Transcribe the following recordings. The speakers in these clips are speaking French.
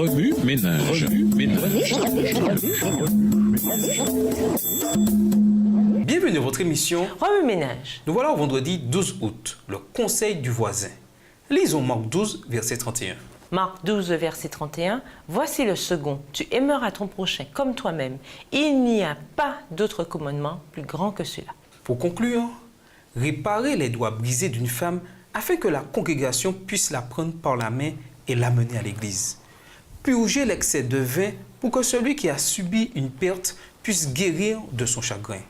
Remue ménage. Bienvenue à votre émission Remue ménage. Nous voilà au vendredi 12 août, le conseil du voisin. Lisons Marc 12, verset 31. Marc 12, verset 31. Voici le second. Tu aimeras ton prochain comme toi-même. Il n'y a pas d'autre commandement plus grand que cela. Pour conclure, réparer les doigts brisés d'une femme afin que la congrégation puisse la prendre par la main et l'amener à l'église. Purger l'excès de vin pour que celui qui a subi une perte puisse guérir de son chagrin.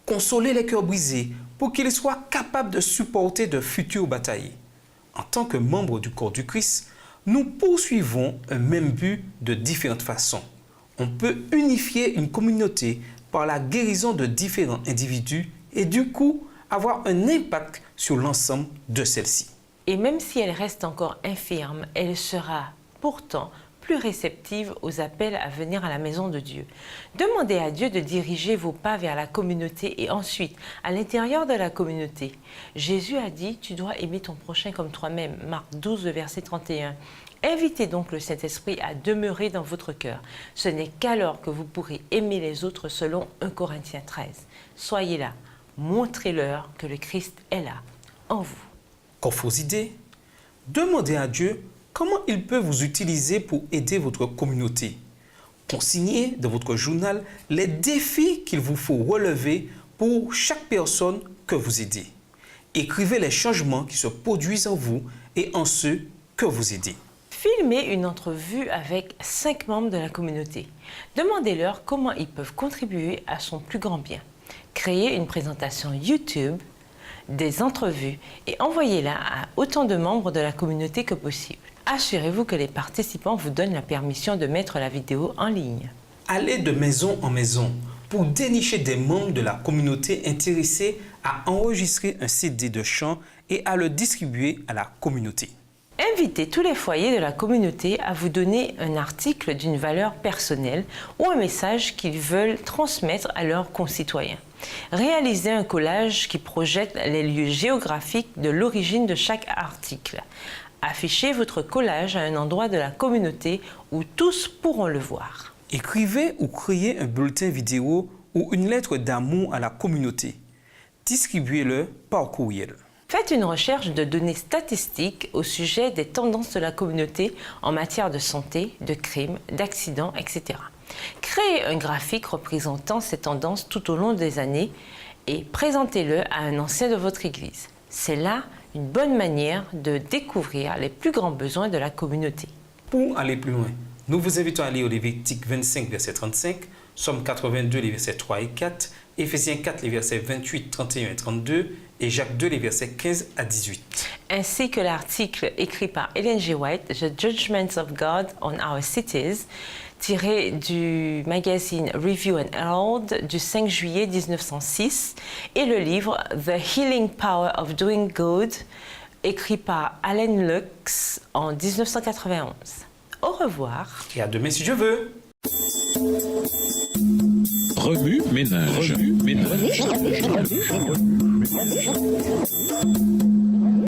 Consoler les cœurs brisés pour qu'ils soient capables de supporter de futures batailles. En tant que membres du corps du Christ, nous poursuivons un même but de différentes façons. On peut unifier une communauté par la guérison de différents individus et du coup avoir un impact sur l'ensemble de celle-ci. Et même si elle reste encore infirme, elle sera pourtant plus réceptive aux appels à venir à la maison de Dieu. Demandez à Dieu de diriger vos pas vers la communauté et ensuite à l'intérieur de la communauté. Jésus a dit « Tu dois aimer ton prochain comme toi-même » Marc 12, verset 31. Invitez donc le Saint-Esprit à demeurer dans votre cœur. Ce n'est qu'alors que vous pourrez aimer les autres selon 1 Corinthiens 13. Soyez là, montrez-leur que le Christ est là, en vous. Quant aux idées, demandez à Dieu comment il peut vous utiliser pour aider votre communauté. Consignez dans votre journal les défis qu'il vous faut relever pour chaque personne que vous aidez. Écrivez les changements qui se produisent en vous et en ceux que vous aidez. Filmez une entrevue avec 5 membres de la communauté. Demandez-leur comment ils peuvent contribuer à son plus grand bien. Créez une présentation YouTube, des entrevues et envoyez-la à autant de membres de la communauté que possible. Assurez-vous que les participants vous donnent la permission de mettre la vidéo en ligne. Allez de maison en maison pour dénicher des membres de la communauté intéressés à enregistrer un CD de chant et à le distribuer à la communauté. Invitez tous les foyers de la communauté à vous donner un article d'une valeur personnelle ou un message qu'ils veulent transmettre à leurs concitoyens. Réalisez un collage qui projette les lieux géographiques de l'origine de chaque article. Affichez votre collage à un endroit de la communauté où tous pourront le voir. Écrivez ou créez un bulletin vidéo ou une lettre d'amour à la communauté. Distribuez-le par courriel. Faites une recherche de données statistiques au sujet des tendances de la communauté en matière de santé, de crimes, d'accidents, etc. Créez un graphique représentant ces tendances tout au long des années et présentez-le à un ancien de votre Église. C'est là une bonne manière de découvrir les plus grands besoins de la communauté. Pour aller plus loin, nous vous invitons à lire Lévitique 25, verset 35, Somme 82, les versets 3 et 4, Éphésiens 4, les versets 28, 31 et 32, et Jacques 2, les versets 15 à 18. Ainsi que l'article écrit par Ellen G. White, The Judgments of God on Our Cities, tiré du magazine Review and Herald du 5 juillet 1906, et le livre The Healing Power of Doing Good, écrit par Allen Lux en 1991. Au revoir. Et à demain si je veux. Remue ménage.